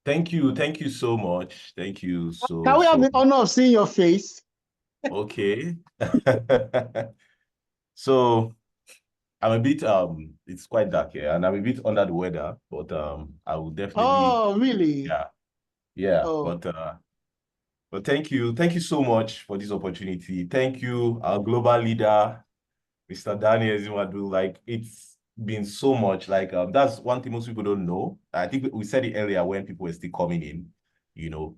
Thank you. Thank you so much. Thank you Can we have so the honor of seeing your face? okay. So I'm a bit it's quite dark here and I'm a bit under the weather, but I will definitely Oh, really? yeah, yeah. Oh, But thank you. Thank you so much for this opportunity. Thank you, our global leader, Mr. Daniel Zimadu. Like it's been so much. Like that's one thing most people don't know. I think we said it earlier when people were still coming in, you know.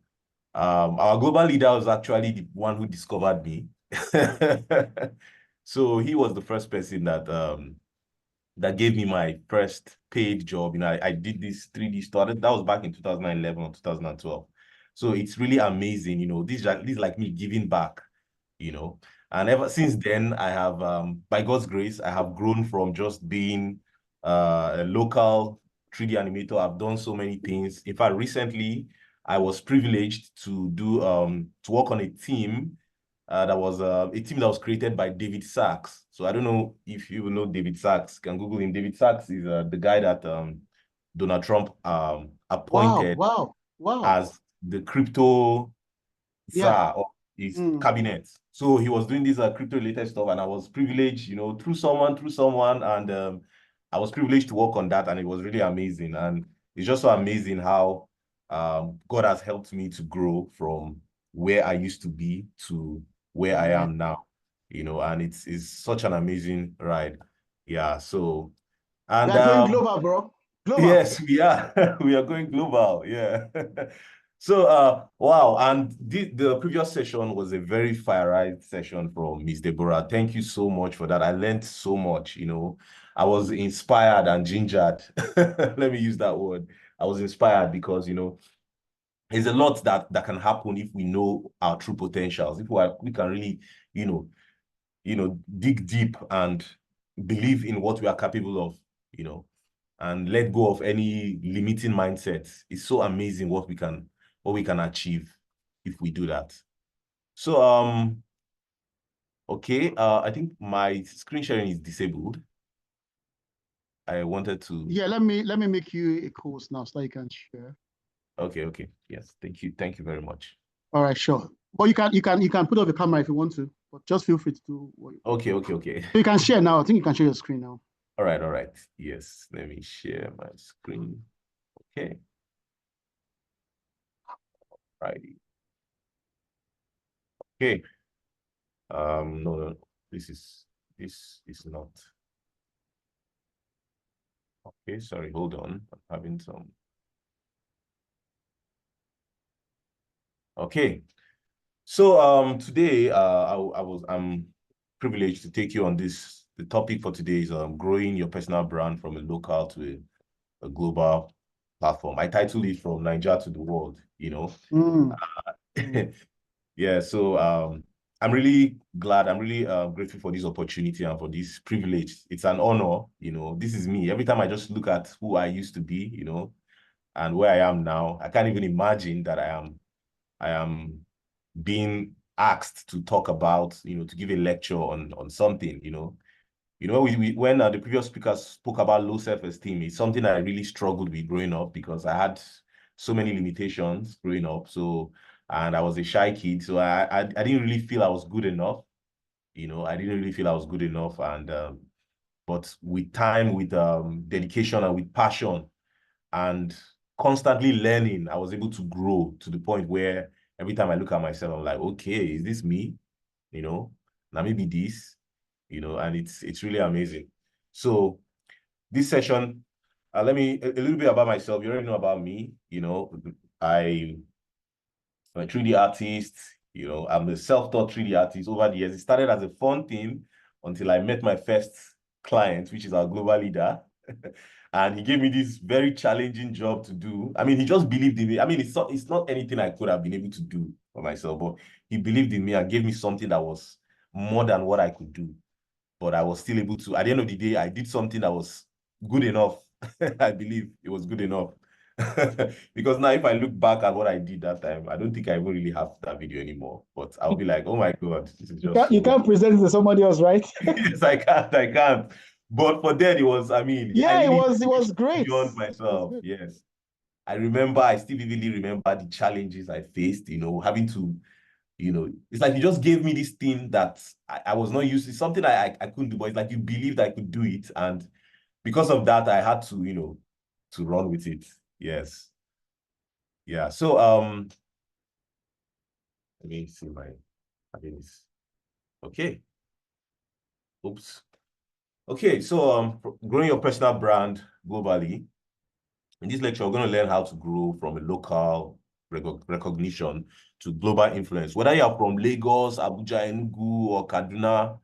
Our global leader was actually the one who discovered me. So he was the first person that gave me my first paid job. You know, I did this 3D started. That was back in 2011 or 2012. So it's really amazing. You know, this is like me giving back, you know. And ever since then, I have, by God's grace, I have grown from just being a local 3D animator. I've done so many things. In fact, recently, I was privileged to to work on a team that was a team that was created by David Sachs. So I don't know if you know David Sachs. You can Google him. David Sachs is the guy that Donald Trump wow, appointed wow, wow. as the crypto Yeah. czar of his Mm. cabinet. So he was doing this crypto related stuff, and I was privileged, you know, through someone, and I was privileged to work on that, and it was really amazing. And it's just so amazing how God has helped me to grow from where I used to be to where I Amen. am now, you know, and it's such an amazing ride. Yeah. So We and are going global, bro. Global. yes, we are. We are going global. Yeah. So, wow. And the previous session was a very fire session from Miss Deborah. Thank you so much for that. I learned so much, you know. I was inspired and gingered. Let me use that word. I was inspired because, you know, there's a lot that can happen if we know our true potentials. If we can really, you know, dig deep and believe in what we are capable of, you know, and let go of any limiting mindsets. It's so amazing what we can achieve if we do that. So okay, I think my screen sharing is disabled. I wanted to Yeah, let me make you a course now so that you can share. okay. Yes, thank you very much. All right, sure. But you can put off the camera if you want to, but just feel free to do what you. Okay. So you can share now. I think you can share your screen now. All right. Yes, let me share my screen. Okay, right. Okay. No. This is not. Okay, sorry, hold on. I'm having some. Okay. So today I'm privileged to take you on this. The topic for today is growing your personal brand from a local to a global platform. I titled it From Nigeria to the World, you know. Mm, mm. Yeah, so I'm really glad, I'm really grateful for this opportunity and for this privilege. It's an honor, you know. This is me. Every time I just look at who I used to be, you know, and where I am now, I can't even imagine that I am being asked to talk about, you know, to give a lecture on something, you know. You know, when the previous speaker spoke about low self-esteem, it's something I really struggled with growing up because I had so many limitations growing up. So, and I was a shy kid, so I didn't really feel I was good enough. You know, I didn't really feel I was good enough. And but with time, with dedication, and with passion, and constantly learning, I was able to grow to the point where every time I look at myself, I'm like, okay, is this me? You know, now maybe this, you know, and it's really amazing. So this session, let me a little bit about myself. You already know about me, you know. I'm a 3D artist, you know, I'm a self-taught 3D artist over the years. It started as a fun thing until I met my first client, which is our global leader. And he gave me this very challenging job to do. I mean, he just believed in me. I mean, it's not anything I could have been able to do for myself, but he believed in me and gave me something that was more than what I could do. But I was still able to, at the end of the day, I did something that was good enough. I believe it was good enough. Because now if I look back at what I did that time, I don't think I even really have that video anymore. But I'll be like, oh my God, this is You just can't you so can't present it to somebody else, right? yes, I can't. But for then it was, I mean, I Yeah, it really was pushed great. beyond It was myself. good. Yes. I still vividly remember the challenges I faced, having to, it's like you just gave me this thing that I was not used to, something I couldn't do, but it's like you believed I could do it. And because of that, I had to, to run with it. Yes. Yeah. So, let me see I think it's okay. Oops. Okay. So, growing your personal brand globally. In this lecture, we're going to learn how to grow from a local recognition to global influence. Whether you are from Lagos, Abuja, Enugu, or Kaduna,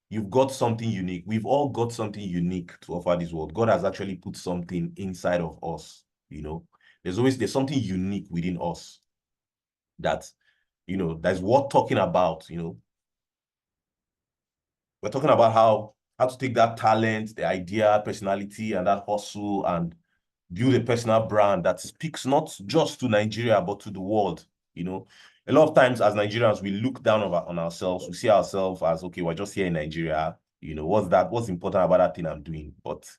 you've got something unique. We've all got something unique to offer this world. God has actually put something inside of us, There's something unique within us that, that's worth talking about, We're talking about how to take that talent, the idea, personality, and that hustle and build a personal brand that speaks not just to Nigeria, but to the world. A lot of times as Nigerians, we look down on ourselves. We see ourselves as, okay, we're just here in Nigeria. What's important about that thing I'm doing? But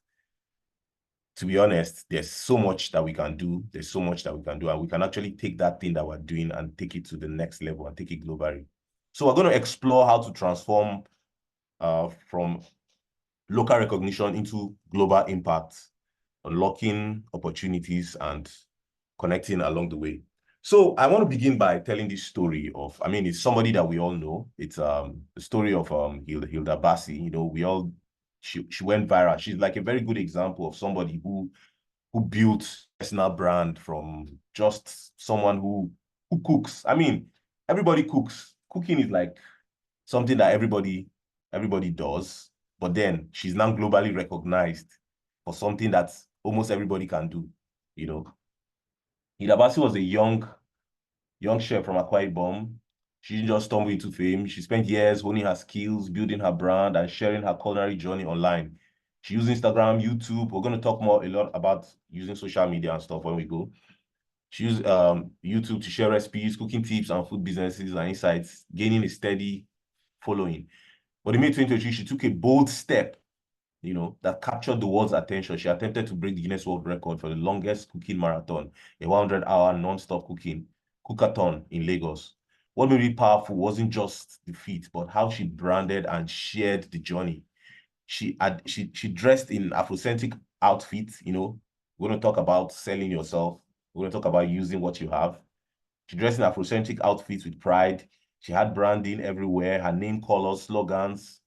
to be honest, there's so much that we can do. There's so much that we can do. And we can actually take that thing that we're doing and take it to the next level and take it globally. So we're going to explore how to transform from local recognition into global impact, unlocking opportunities and connecting along the way. So I want to begin by telling this story of, it's somebody that we all know. It's the story of Hilda Bassi. She went viral. She's like a very good example of somebody who built personal brand from just someone who cooks. Everybody cooks. Cooking is like something that everybody does, but then she's now globally recognized for something that almost everybody can do. Idabasi was a young chef from Akwa Ibom. She didn't just stumble into fame. She spent years honing her skills, building her brand, and sharing her culinary journey online. She used Instagram, YouTube. We're going to talk a lot about using social media and stuff when we go. She used YouTube to share recipes, cooking tips, and food businesses and insights, gaining a steady following. But in May 2023, she took a bold step, that captured the world's attention. She attempted to break the Guinness World Record for the longest cooking marathon, a 100-hour non-stop cookathon in Lagos. What made it powerful wasn't just the feat, but how she branded and shared the journey. She dressed in Afrocentric outfits, We're going to talk about selling yourself. We're going to talk about using what you have. She dressed in Afrocentric outfits with pride. She had branding everywhere, her name, colors, slogans.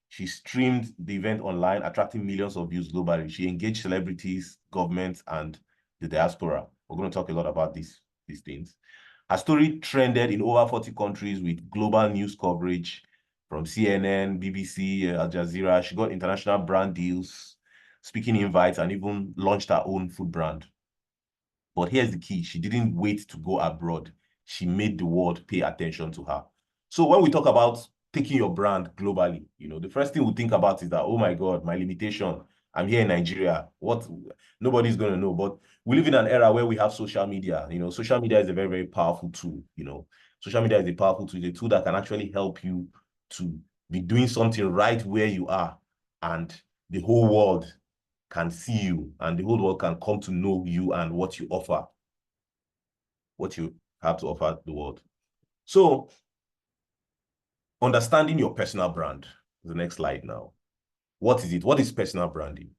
She streamed the event online, attracting millions of views globally. She engaged celebrities, governments, and the diaspora. We're going to talk a lot about these things. Her story trended in over 40 countries with global news coverage from CNN, BBC, Al Jazeera. She got international brand deals, speaking invites, and even launched her own food brand. But here's the key. She didn't wait to go abroad. She made the world pay attention to her. So when we talk about taking your brand globally, the first thing we think about is that, oh my God, my limitation. I'm here in Nigeria. Nobody's going to know. But we live in an era where we have social media. Social media is a very, very powerful tool. Social media is a powerful tool. It's a tool that can actually help you to be doing something right where you are. And the whole world can see you and the whole world can come to know you and what you offer, what you have to offer the world. So, understanding your personal brand. The next slide now. What is it? What is personal branding?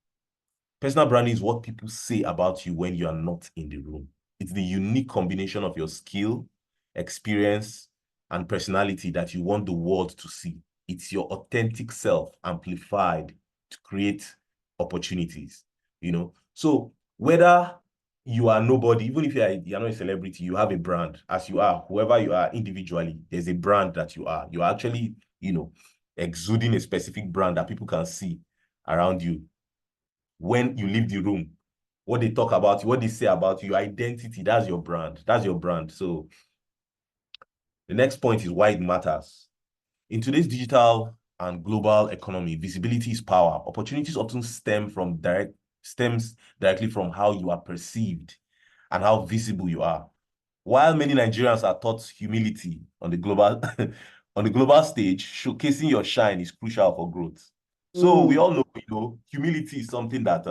Personal branding is what people say about you when you are not in the room. It's the unique combination of your skill, experience, and personality that you want the world to see. It's your authentic self amplified to create opportunities. So whether you are nobody, even if you're not a celebrity, you have a brand. As you are, whoever you are individually, there's a brand that you are. You're actually, exuding a specific brand that people can see around you. When you leave the room, what they talk about you, what they say about you, your identity, that's your brand. That's your brand. So the next point is why it matters. In today's digital and global economy, visibility is power. Opportunities often stems directly from how you are perceived and how visible you are. While many Nigerians are taught humility on the global on the global stage, showcasing your shine is crucial for growth. So we all know, humility is something that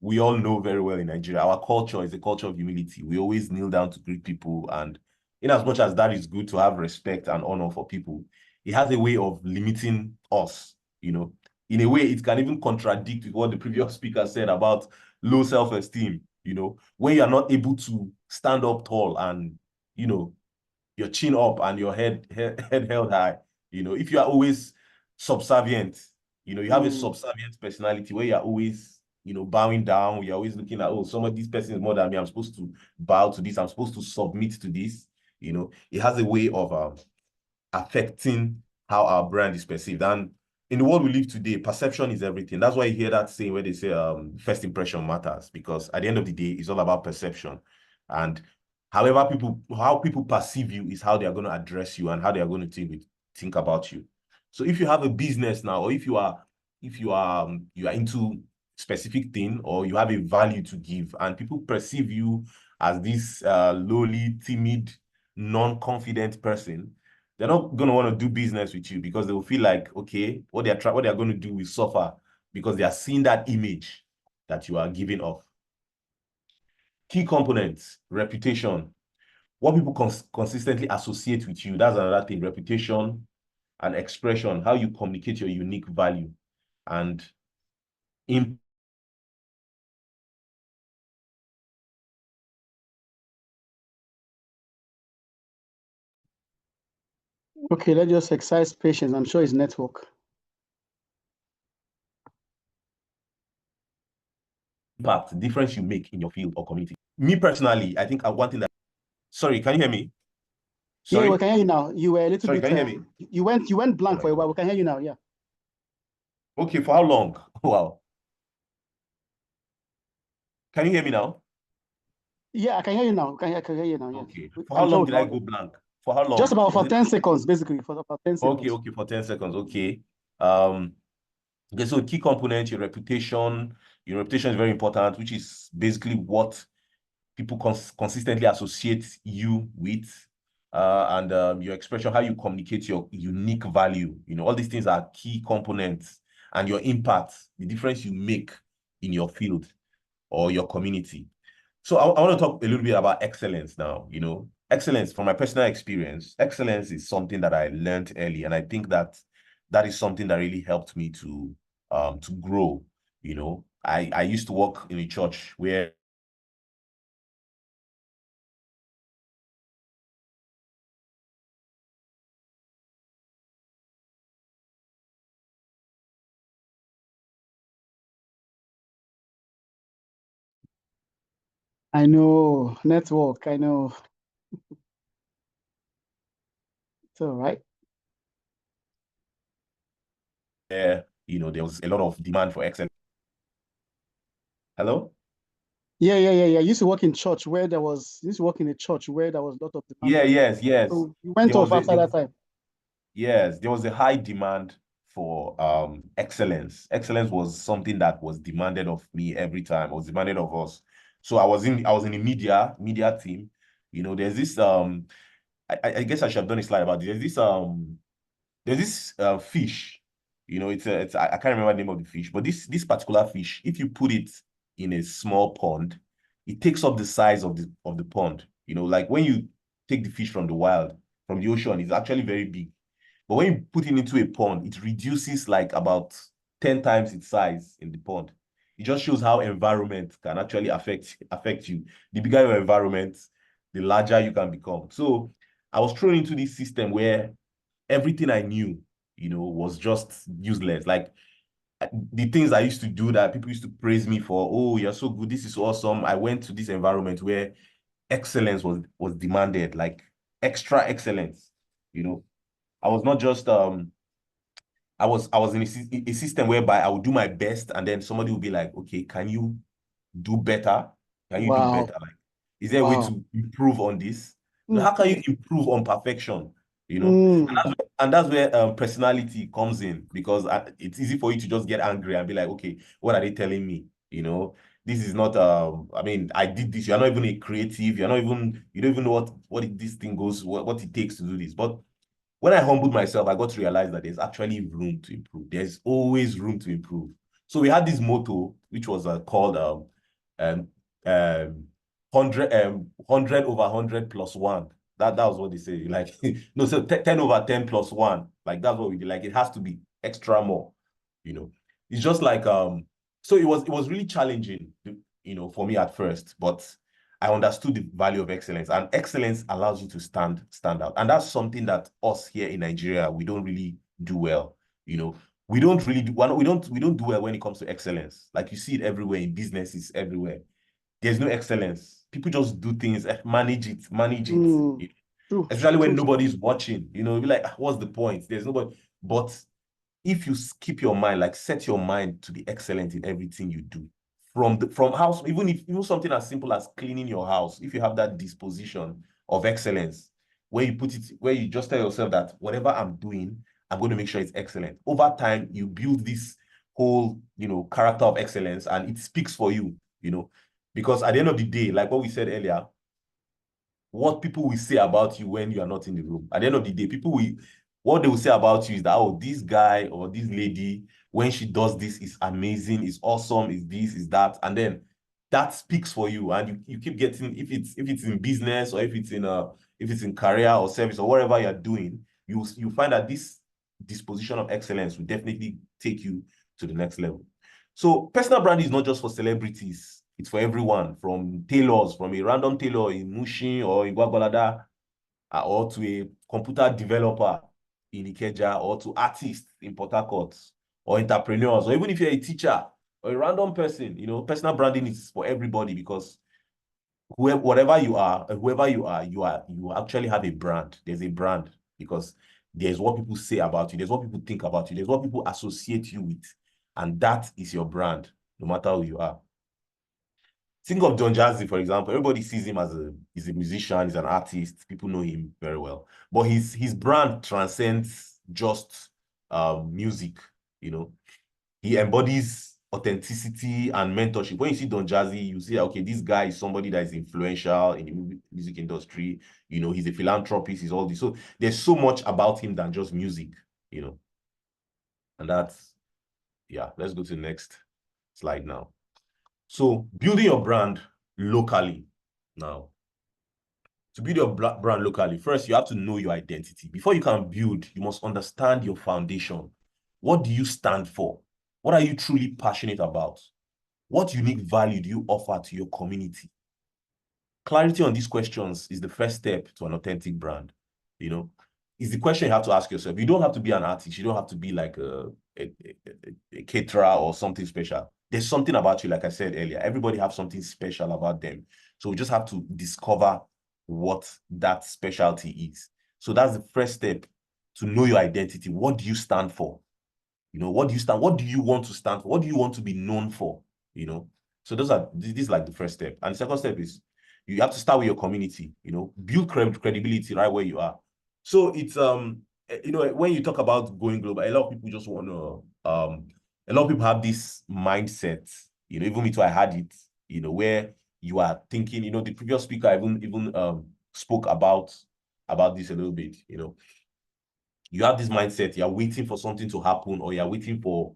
we all know very well in Nigeria, our culture is a culture of humility. We always kneel down to greet people. And in as much as that is good to have respect and honor for people, it has a way of limiting us, you know. In a way, it can even contradict with what the previous speaker said about low self-esteem, you know, when you are not able to stand up tall and, you know, your chin up and your head held high. You know, if you are always subservient, you know, you have a subservient personality where you're always, you know, bowing down. You're always looking at, oh, some of these person is more than me. I'm supposed to bow to this. I'm supposed to submit to this. You know, it has a way of affecting how our brand is perceived. And in the world we live today, perception is everything. That's why you hear that saying where they say first impression matters, because at the end of the day, it's all about perception. And how people perceive you is how they are going to address you and how they are going to think about you. So if you have a business now, or if you are into specific thing, or you have a value to give, and people perceive you as this lowly, timid, non-confident person, they're not going to want to do business with you, because they will feel like, okay, what they're going to do is suffer, because they are seeing that image that you are giving off. Key components: reputation. What people consistently associate with you. That's another thing. Reputation and expression, how you communicate your unique value. And in Okay, let's just exercise patience. I'm sure it's network. impact, the difference you make in your field or community. Me personally, I think one thing that... Sorry, can you hear me? Yeah, we Sorry? can hear you now. You were a little Sorry, bit, can you hear me? you went Oh blank my for a while. God. We can hear you now. Yeah. Okay, for how long? Wow. Can you hear me now? Yeah, I can hear you now. I can hear you now. Yes. Okay. For how I'm sure long we did can I all hear go you. blank? For how Just long? about for Was it 10 seconds, basically, for about 10 okay? seconds. Okay, for 10 seconds. Okay. Um, okay, so key component, your reputation. Your reputation is very important, which is basically what people consistently associate you with. And your expression, how you communicate your unique value. You know, all these things are key components, and your impact, the difference you make in your field or your community. So I want to talk a little bit about excellence now. You know, excellence, from my personal experience, excellence is something that I learned early, and I think that that is something that really helped me to grow. You know, I used to work in a church where I know, network. I know. It's all right. you know, there was a lot of demand for excellence. Hello? Yeah. I used to work in church where used to work in a church where there was a lot of demand Yeah, for excellence. yes. So you went off after that time. Yes, there was a high demand for excellence. Excellence was something that was demanded of me every time. It was demanded of us. So I was in the media team. You know, there's this I guess I should have done a slide about this. There's this fish. You know, I can't remember the name of the fish, but this particular fish, if you put it in a small pond, it takes up the size of the pond. You know, like when you take the fish from the wild, from the ocean, it's actually very big. But when you put it into a pond, it reduces like about 10 times its size in the pond. It just shows how environment can actually affect you. The bigger your environment, the larger you can become. So I was thrown into this system where everything I knew, you know, was just useless. Like the things I used to do that people used to praise me for, oh, you're so good, this is awesome. I went to this environment where excellence was demanded, like extra excellence, you know. I was not just I was in a system whereby I would do my best, and then somebody would be like, okay, can you do better? Can you do Wow. better? Like, is there a way Wow. to improve on this? Mm, How can you improve on perfection? You know, mm. and that's where personality comes in, because it's easy for you to just get angry and be like, okay, what are they telling me? You know, this is not. I mean, I did this. You're not even a creative. You're not even. You don't even know this thing goes. What it takes to do this. But when I humbled myself, I got to realize that there's actually room to improve. There's always room to improve. So we had this motto, which was called um, um, 100 over 100 plus 1. That was what they say. Like, no, so 10 over 10 plus 1. Like, that's what we did. Like, it has to be extra more, you know. It's just like, so it was really challenging, you know, for me at first, but I understood the value of excellence, and excellence allows you to stand out. And that's something that us here in Nigeria, we don't really do well, you know. We don't really do we don't do well when it comes to excellence. Like, you see it everywhere in businesses, everywhere. There's no excellence. People just do things, manage it. True, Especially when true. nobody's watching. You know, you'll be like, what's the point? There's nobody. But if you keep your mind, like set your mind to be excellent in everything you do, from house, even something as simple as cleaning your house, if you have that disposition of excellence, where you just tell yourself that whatever I'm doing, I'm going to make sure it's excellent. Over time, you build this whole, you know, character of excellence, and it speaks for you, you know, because at the end of the day, like what we said earlier, what people will say about you when you are not in the room. At the end of the day, what they will say about you is that, oh, this guy or this lady, when she does this, is amazing, is awesome, is this, is that. And then that speaks for you. And you keep getting, if it's in business, or if it's in career or service or whatever you're doing, you find that this disposition of excellence will definitely take you to the next level. So personal branding is not just for celebrities. It's for everyone, from tailors, from a random tailor in Mushin or in Gwagwalada, or to a computer developer in Ikeja, or to artists in Port Harcourt, or entrepreneurs, or even if you're a teacher or a random person, you know, personal branding is for everybody, because whoever you are, you actually have a brand. There's a brand, because there's what people say about you, there's what people think about you, there's what people associate you with, and that is your brand, no matter who you are. Think of Don Jazzy, for example. Everybody sees him as he's a musician, he's an artist. People know him very well. But his brand transcends just music, you know. He embodies authenticity and mentorship. When you see Don Jazzy, you see, okay, this guy is somebody that is influential in the music industry. You know, he's a philanthropist, he's all this. So there's so much about him than just music, you know. And that's, yeah, let's go to the next slide now. So building your brand locally now. To build your brand locally, first you have to know your identity. Before you can build, you must understand your foundation. What do you stand for? What are you truly passionate about? What unique value do you offer to your community? Clarity on these questions is the first step to an authentic brand. You know, it's the question you have to ask yourself. You don't have to be an artist. You don't have to be like a caterer or something special. There's something about you, like I said earlier. Everybody has something special about them. So we just have to discover what that specialty is. So that's the first step, to know your identity. What do you stand for? You know, what do you want to stand for? What do you want to be known for? You know, so this is like the first step. And the second step is, you have to start with your community, you know, build credibility right where you are. So it's, you know, when you talk about going global, a lot of people just want to, a lot of people have this mindset, you know, even me too, I had it, you know, where you are thinking, you know, the previous speaker even spoke about this a little bit, you know. You have this mindset, you're waiting for something to happen, or you're waiting for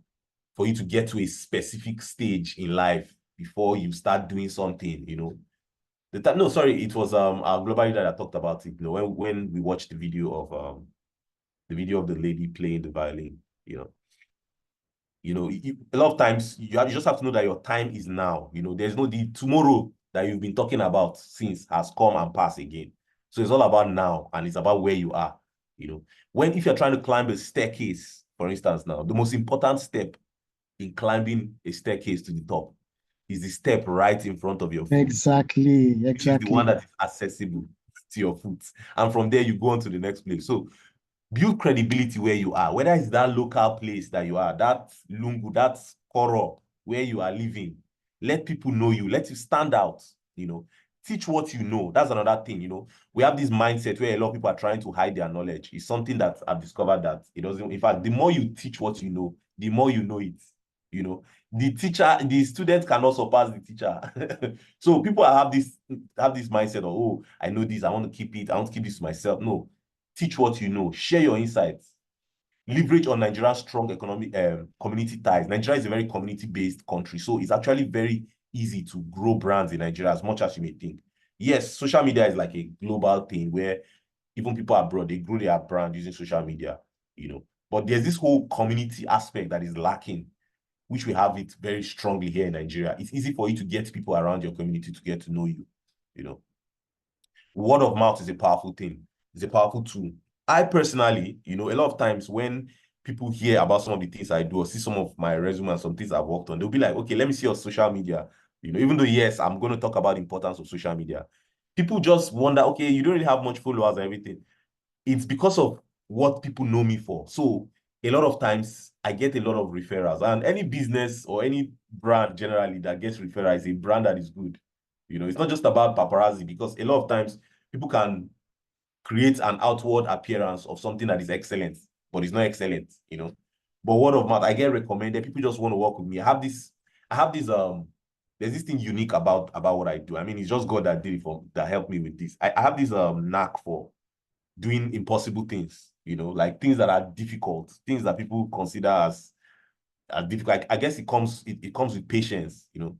you to get to a specific stage in life before you start doing something, you know. No, sorry, it was our global leader that talked about it, you know, when we watched the video of the lady playing the violin, you know. You know, a lot of times you just have to know that your time is now. You know, there's no the tomorrow that you've been talking about since has come and passed again. So it's all about now, and it's about where you are. You know, if you're trying to climb a staircase, for instance, now the most important step in climbing a staircase to the top is the step right in front of your foot, Exactly, which is the one exactly. that is accessible to your foot, and from there you go on to the next place. So build credibility where you are, whether it's that local place that you are, that lungu, that koro where you are living. Let people know you, let you stand out, you know. Teach what you know. That's another thing, you know. We have this mindset where a lot of people are trying to hide their knowledge. It's something that I've discovered that it doesn't. In fact, the more you teach what you know, the more you know it. You know, the student cannot surpass the teacher. So people have this mindset of, oh, I know this, I want to keep it, I want to keep this to myself. No, teach what you know, share your insights. leverage on Nigeria's strong economic community ties. Nigeria is a very community-based country, so it's actually very easy to grow brands in Nigeria as much as you may think. Yes, social media is like a global thing where even people abroad, they grow their brand using social media, you know. But there's this whole community aspect that is lacking, which we have it very strongly here in Nigeria. It's easy for you to get people around your community to get to know you, you know. Word of mouth is a powerful thing. It's a powerful tool. I personally, you know, a lot of times when people hear about some of the things I do or see some of my resume and some things I've worked on, they'll be like, okay, let me see your social media. You know, even though, yes, I'm going to talk about the importance of social media. People just wonder, okay, you don't really have much followers and everything. It's because of what people know me for. So a lot of times I get a lot of referrals, and any business or any brand generally that gets referrals is a brand that is good. You know, it's not just about paparazzi, because a lot of times people can create an outward appearance of something that is excellent, but it's not excellent, you know. But word of mouth, I get recommended. People just want to work with me. There's this thing unique about what I do. I mean, it's just God that did it that helped me with this. I have this knack for doing impossible things, you know, like things that are difficult, things that people consider as difficult. I guess it comes with patience, you know,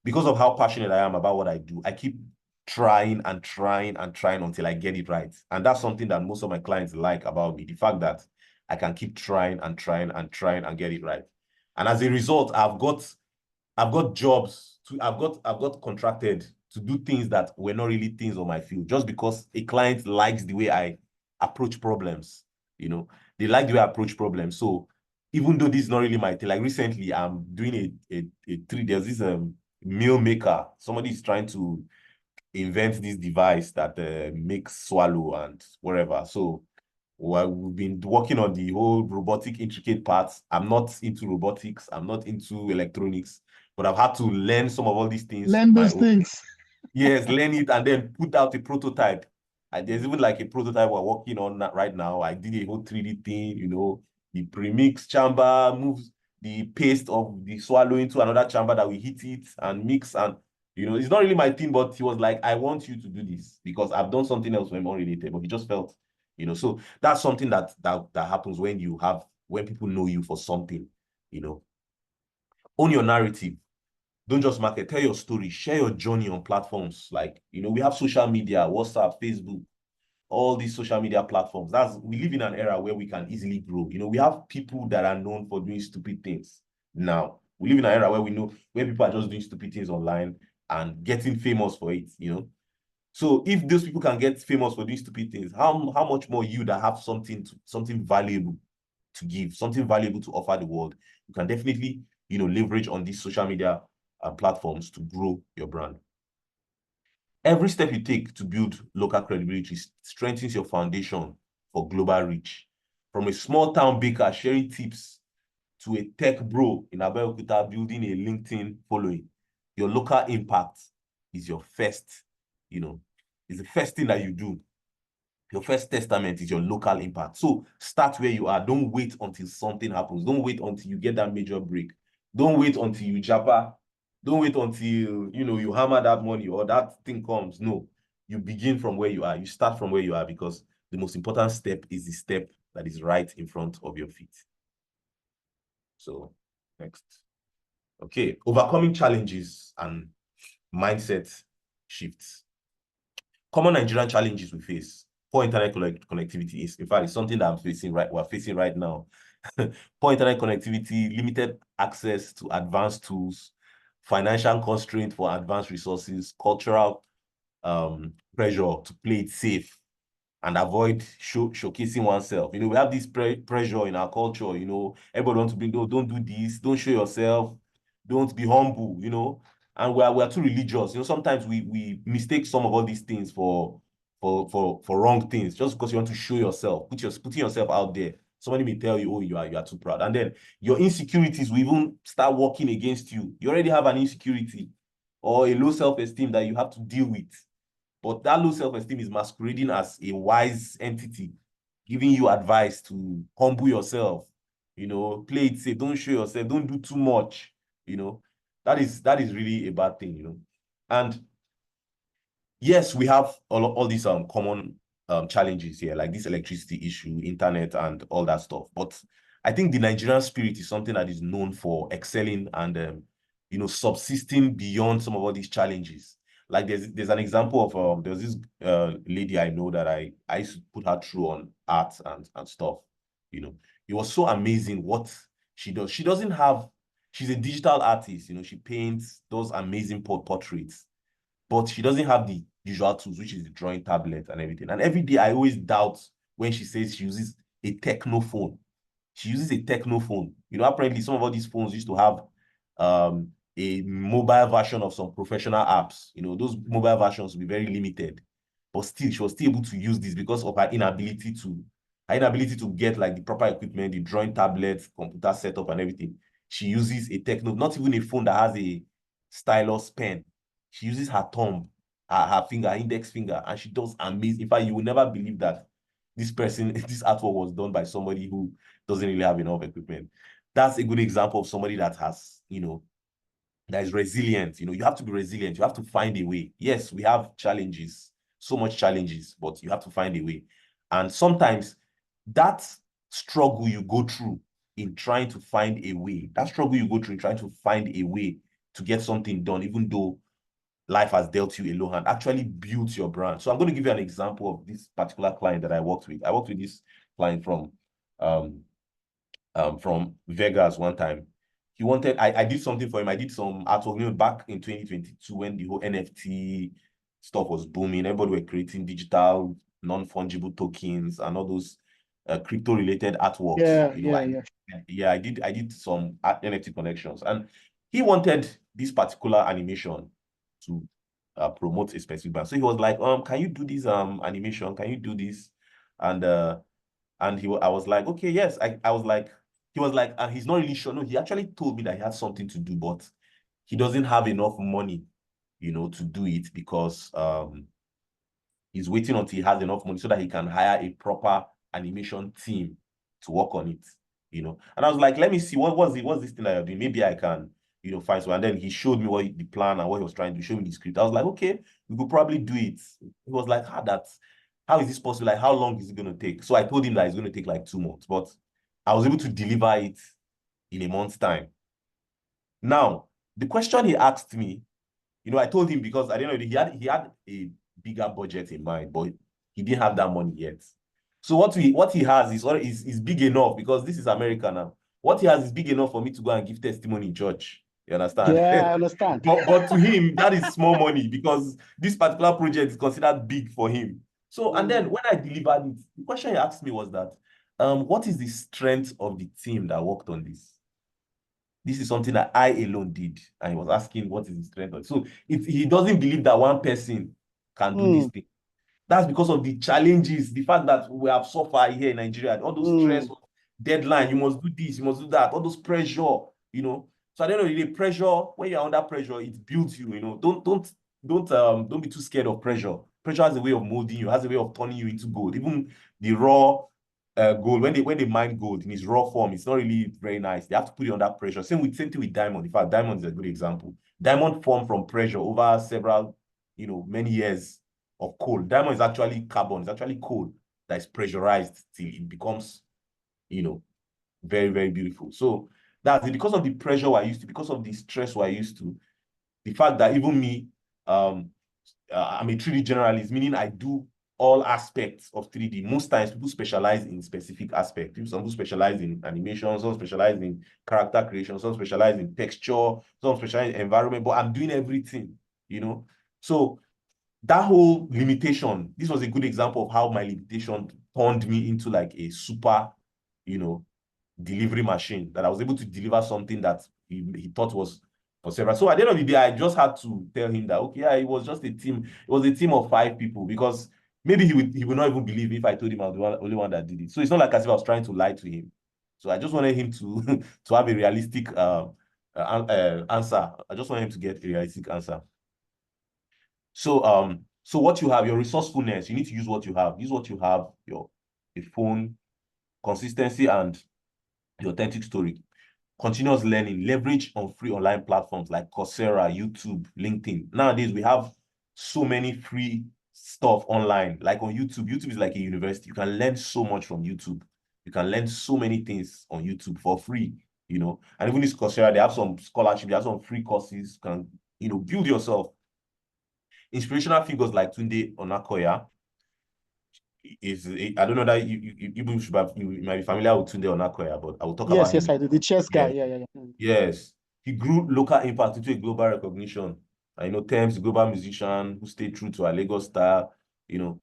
because of how passionate I am about what I do. I keep trying and trying and trying until I get it right. And that's something that most of my clients like about me, the fact that I can keep trying and trying and trying and get it right. And as a result, I've got jobs I've got contracted to do things that were not really things on my field, just because a client likes the way I approach problems. You know, they like the way I approach problems. So even though this is not really my thing, like recently I'm doing there's this meal maker. Somebody is trying to invent this device that makes swallow and whatever. So well, we've been working on the whole robotic intricate parts. I'm not into robotics. I'm not into electronics, but I've had to learn some of all these things Learn my those own. things. Yes, learn it and then put out a prototype. And there's even like a prototype we're working on right now. I did a whole 3D thing, you know, the premix chamber moves the paste of the swallow into another chamber that we heat it and mix. And, you know, it's not really my thing, but he was like, I want you to do this because I've done something else when more related, but he just felt, you know, so that's something that happens when people know you for something, you know. Own your narrative. Don't just market, tell your story, share your journey on platforms. Like, you know, we have social media, WhatsApp, Facebook, all these social media platforms. We live in an era where we can easily grow. You know, we have people that are known for doing stupid things now. We live in an era where where people are just doing stupid things online and getting famous for it, you know. So if those people can get famous for doing stupid things, how much more you that have something valuable to give, something valuable to offer the world, you can definitely, you know, leverage on these social media platforms to grow your brand. Every step you take to build local credibility strengthens your foundation for global reach. From a small town baker sharing tips to a tech bro in Abeokuta building a LinkedIn following, your local impact is your first, you know, is the first thing that you do. Your first testament is your local impact. So start where you are. Don't wait until something happens. Don't wait until you get that major break. Don't wait until you japa. Don't wait until, you know, you hammer that money or that thing comes. No, you begin from where you are. You start from where you are, because the most important step is the step that is right in front of your feet. So next. Okay, overcoming challenges and mindset shifts. Common Nigerian challenges we face. Poor internet connectivity is, in fact, it's something that we're facing right now. Poor internet connectivity, limited access to advanced tools, financial constraint for advanced resources, cultural pressure to play it safe and avoid showcasing oneself. You know, we have this pressure in our culture, you know, everybody wants to be, don't do this, don't show yourself, don't be humble, you know, and we're too religious. You know, sometimes we mistake some of all these things for wrong things, just because you want to show yourself, putting yourself out there. Somebody may tell you, oh, you are too proud. And then your insecurities will even start working against you. You already have an insecurity or a low self-esteem that you have to deal with. But that low self-esteem is masquerading as a wise entity, giving you advice to humble yourself, you know, play it safe, don't show yourself, don't do too much, you know. That is really a bad thing, you know. And yes, we have all these common challenges here, like this electricity issue, internet, and all that stuff. But I think the Nigerian spirit is something that is known for excelling and subsisting beyond some of all these challenges. Like there's an example of there's this lady I know that I used to put her through on art and stuff. It was so amazing what she does. She's a digital artist. She paints those amazing portraits, but she doesn't have the usual tools, which is the drawing tablet and everything. And every day I always doubt when she says she uses a techno phone. She uses a techno phone. Apparently some of all these phones used to have a mobile version of some professional apps. Those mobile versions will be very limited. But still, she was still able to use this because of her inability to get like the proper equipment, the drawing tablet, computer setup, and everything. She uses a techno, not even a phone that has a stylus pen. She uses her thumb, her finger, her index finger, and she does amazing. In fact, you will never believe that this artwork was done by somebody who doesn't really have enough equipment. That's a good example of somebody that has, that is resilient. You have to be resilient. You have to find a way. Yes, we have challenges, so much challenges, but you have to find a way. And sometimes that struggle you go through in trying to find a way, that struggle you go through in trying to find a way to get something done, even though life has dealt you a low hand, actually builds your brand. So I'm going to give you an example of this particular client that I worked with. I worked with this client from Vegas one time. He wanted, I did something for him. I did some artwork, back in 2022 when the whole NFT stuff was booming. Everybody were creating digital, non-fungible tokens and all those crypto-related artworks. I did some NFT connections, and he wanted this particular animation to promote a specific brand. So he was like, can you do this animation? Can you do this? And I was like, okay, yes. I was like, he was like, he's not really sure. No, he actually told me that he had something to do, but he doesn't have enough money, to do it because he's waiting until he has enough money so that he can hire a proper animation team to work on it, And I was like, let me see, what's this thing that you're doing? Maybe I can, find some. And then he showed me the plan and what he was trying to show me the script. I was like, okay, we could probably do it. He was like, how is this possible? Like, how long is it going to take? So I told him that it's going to take like 2 months, but I was able to deliver it in a month's time. Now, the question he asked me, I told him because I didn't know he had a bigger budget in mind, but he didn't have that money yet. So what he has is big enough, because this is America now. What he has is big enough for me to go and give testimony in church. You understand? Yeah, I understand. but to him, that is small money because this particular project is considered big for him. So, and then when I delivered it, the question he asked me was that, what is the strength of the team that worked on this? This is something that I alone did. And he was asking, what is the strength of it? So he doesn't believe that one person can do this thing. That's because of the challenges, the fact that we have suffered here in Nigeria, all those stress, deadline, you must do this, you must do that, all those pressure, So I don't know, the pressure, when you're under pressure, it builds you, Don't be too scared of pressure. Pressure has a way of molding you, has a way of turning you into gold. Even the raw gold, when they mine gold in its raw form, it's not really very nice. They have to put it under pressure. Same thing with diamond. In fact, diamond is a good example. Diamond formed from pressure over several, many years of coal. Diamond is actually carbon. It's actually coal that is pressurized till it becomes, very, very beautiful. So that's it. Because of the pressure we're used to, because of the stress we're used to, the fact that even me, I'm a 3D generalist, meaning I do all aspects of 3D. Most times people specialize in specific aspects. Some people specialize in animation, some specialize in character creation, some specialize in texture, some specialize in environment, but I'm doing everything, So that whole limitation, this was a good example of how my limitation turned me into like a super, delivery machine, that I was able to deliver something that he thought was for several. So at the end of the day, I just had to tell him that, okay, yeah, it was just a team. It was a team of 5 people, because maybe he would not even believe if I told him I was the only one that did it. So it's not like as if I was trying to lie to him. So I just wanted him to to have a realistic answer. I just wanted him to get a realistic answer. So so what you have, your resourcefulness, you need to use what you have. Use what you have, a phone, consistency, and the authentic story. Continuous learning, leverage on free online platforms like Coursera, YouTube, LinkedIn. Nowadays, we have so many free stuff online, like on YouTube. YouTube is like a university. You can learn so much from YouTube. You can learn so many things on YouTube for free, you know. And even this Coursera, they have some scholarship, they have some free courses. You can, you know, build yourself. Inspirational figures like Tunde Onakoya is, I don't know that you should have, you might be familiar with Tunde Onakoya, but I will talk about Yes, yes, him. I do. The chess guy. Yeah. Yeah, yeah, yeah. Yes. He grew local impact into a global recognition. I know Thames, the global musician who stayed true to our Lagos style, you know,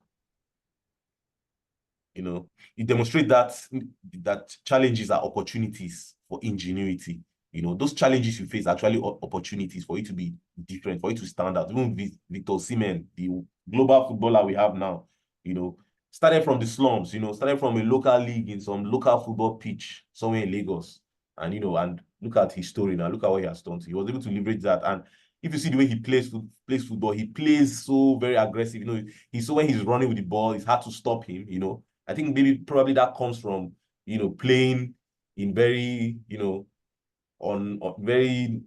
it demonstrates that challenges are opportunities for ingenuity. You know, those challenges you face are actually opportunities for you to be different, for you to stand out. Even Victor Osimhen, the global footballer we have now, you know, started from the slums, you know, started from a local league in some local football pitch somewhere in Lagos. And, you know, and look at his story now, look at what he has done. He was able to leverage that. And if you see the way he plays football, he plays so very aggressive. You know, he's so when he's running with the ball, it's hard to stop him, you know. I think probably that comes from, you know, playing in very, you know, on very, you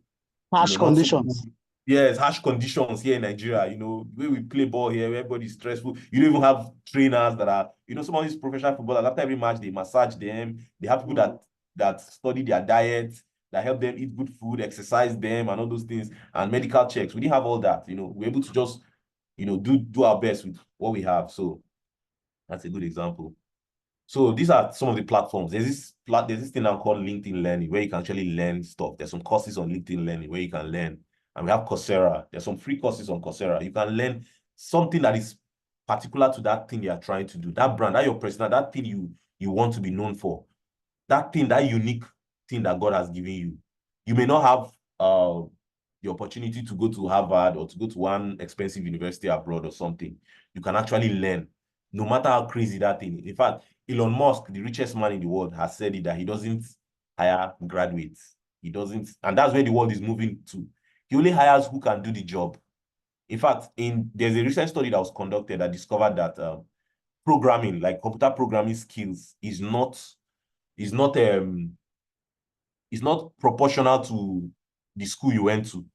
Harsh know, not so conditions. good. Yes, harsh conditions here in Nigeria. You know, the way we play ball here, everybody's stressful. You don't even have trainers that are, you know, some of these professional footballers, after every match, they massage them. They have people that study their diet, that help them eat good food, exercise them, and all those things, and medical checks. We didn't have all that. You know, we're able to just, you know, do our best with what we have. So that's a good example. So these are some of the platforms. There's this thing now called LinkedIn Learning where you can actually learn stuff. There's some courses on LinkedIn Learning where you can learn. And we have Coursera. There's some free courses on Coursera. You can learn something that is particular to that thing you are trying to do. That brand, that your personal, that thing you want to be known for. That thing, that unique thing that God has given you. You may not have the opportunity to go to Harvard or to go to one expensive university abroad or something. You can actually learn, no matter how crazy that thing is. In fact, Elon Musk, the richest man in the world, has said it that he doesn't hire graduates. He doesn't, and that's where the world is moving to. He only hires who can do the job. In fact, there's a recent study that was conducted that discovered that programming, like computer programming skills, is not is not proportional to the school you went to.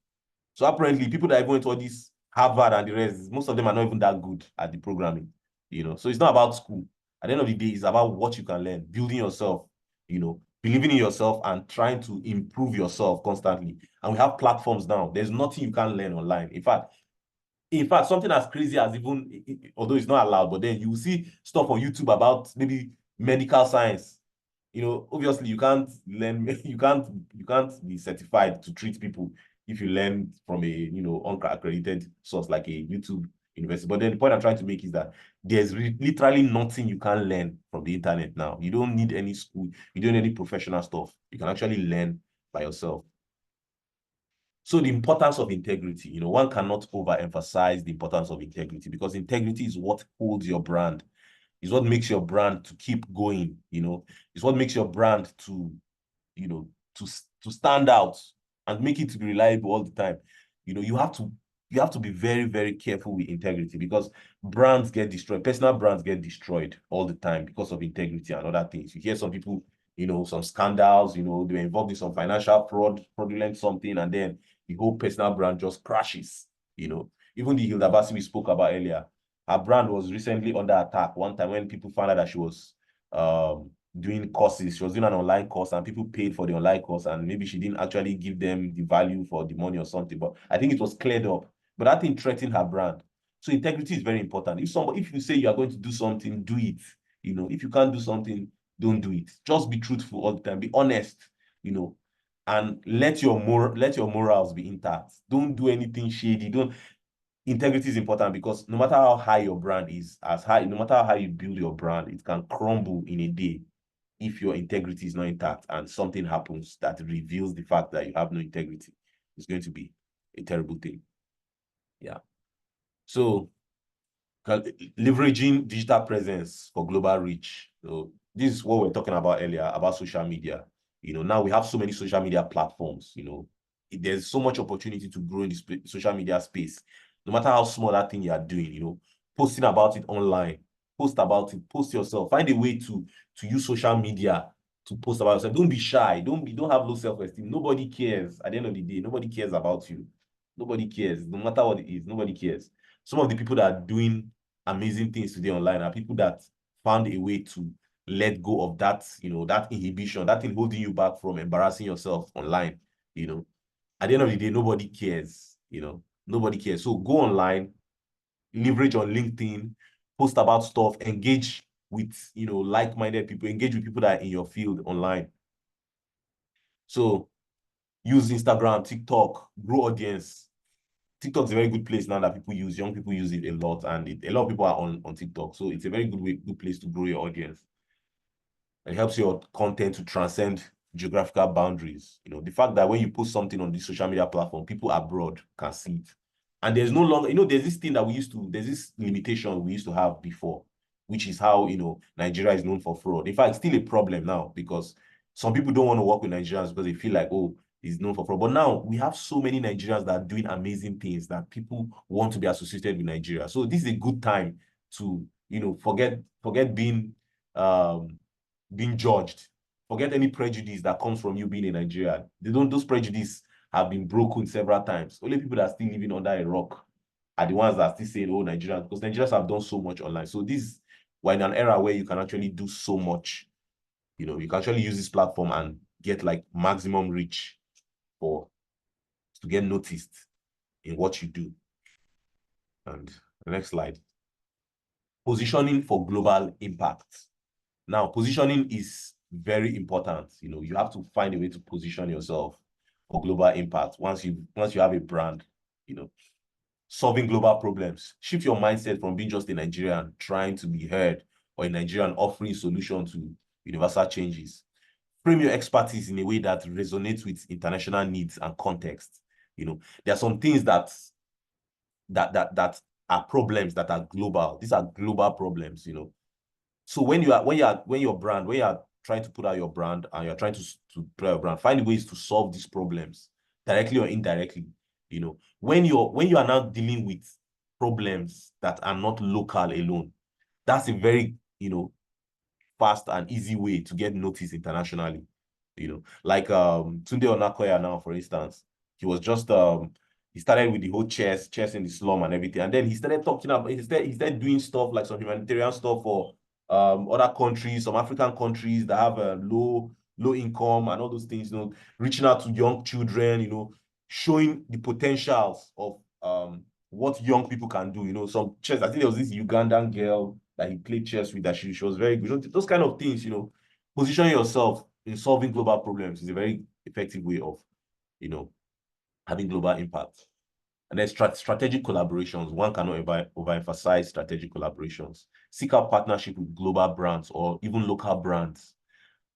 So apparently, people that even went to all this Harvard and the rest, most of them are not even that good at the programming, you know. So it's not about school. At the end of the day, it's about what you can learn, building yourself, you know, believing in yourself and trying to improve yourself constantly. And we have platforms now. There's nothing you can't learn online. In fact, something as crazy as even, although it's not allowed, but then you will see stuff on YouTube about maybe medical science. You know, obviously you can't learn, you can't be certified to treat people if you learn from a, you know, unaccredited source like a YouTube university. But then the point I'm trying to make is that there's literally nothing you can learn from the internet now. You don't need any school, you don't need any professional stuff. You can actually learn by yourself. So the importance of integrity, you know, one cannot overemphasize the importance of integrity because integrity is what holds your brand, is what makes your brand to keep going, you know, is what makes your brand to, you know, to stand out and make it to be reliable all the time. You know, you have to be very, very careful with integrity because brands get destroyed. Personal brands get destroyed all the time because of integrity and other things. You hear some people, you know, some scandals, you know, they were involved in some financial fraudulent something, and then the whole personal brand just crashes, you know. Even the Hilda Basi we spoke about earlier, her brand was recently under attack one time when people found out that she was doing courses. She was doing an online course and people paid for the online course and maybe she didn't actually give them the value for the money or something. But I think it was cleared up. But that thing threatened her brand. So integrity is very important. If you say you are going to do something, do it. You know, if you can't do something, don't do it. Just be truthful all the time. Be honest, you know, and let your morals be intact. Don't do anything shady. Don't Integrity is important because no matter how high your brand is, no matter how high you build your brand, it can crumble in a day if your integrity is not intact and something happens that reveals the fact that you have no integrity. It's going to be a terrible thing. Yeah. So leveraging digital presence for global reach. So this is what we are talking about earlier about social media. You know, now we have so many social media platforms, you know, there's so much opportunity to grow in this social media space. No matter how small that thing you are doing, you know, posting about it online, post about it, post yourself, find a way to use social media to post about yourself. Don't be shy. Don't have low self-esteem. Nobody cares. At the end of the day, nobody cares about you. Nobody cares. No matter what it is, nobody cares. Some of the people that are doing amazing things today online are people that found a way to let go of that, that inhibition, that thing holding you back from embarrassing yourself online. At the end of the day, nobody cares. Nobody cares. So go online, leverage on LinkedIn, post about stuff, engage with like-minded people, engage with people that are in your field online. So use Instagram, TikTok, grow audience. TikTok is a very good place now that people use. Young people use it a lot, and a lot of people are on TikTok. So it's a very good place to grow your audience. It helps your content to transcend geographical boundaries. The fact that when you post something on this social media platform, people abroad can see it. And there's no longer, there's this thing that there's this limitation we used to have before, which is how, Nigeria is known for fraud. In fact, it's still a problem now because some people don't want to work with Nigerians because they feel like, oh, he's known for fraud. But now we have so many Nigerians that are doing amazing things that people want to be associated with Nigeria. So this is a good time to, forget being judged. Forget any prejudice that comes from you being in Nigeria. Those prejudices have been broken several times. Only people that are still living under a rock are the ones that are still saying, oh, Nigerians, because Nigerians have done so much online. So we're in an era where you can actually do so much. You can actually use this platform and get like maximum reach to get noticed in what you do. And the next slide. Positioning for global impact. Now, positioning is very important. You have to find a way to position yourself for global impact. Once you have a brand, solving global problems. Shift your mindset from being just a Nigerian trying to be heard or a Nigerian offering solution to universal changes. Frame your expertise in a way that resonates with international needs and context. There are some things that are problems that are global. These are global problems, So when you are trying to put out your brand and you're trying to put out your brand, find ways to solve these problems directly or indirectly. When you are now dealing with problems that are not local alone, that's a very fast and easy way to get noticed internationally. Like Tunde Onakoya now, for instance, he was just he started with the whole chess in the slum and everything, and then he started talking about he started doing stuff like some humanitarian stuff for other countries, some African countries that have a low income and all those things, reaching out to young children, showing the potentials of what young people can do. Some chess, I think there was this Ugandan girl that he played chess with that she was very good. Those kind of things, positioning yourself in solving global problems is a very effective way of, having global impact. And then strategic collaborations. One cannot overemphasize strategic collaborations. Seek out partnership with global brands or even local brands.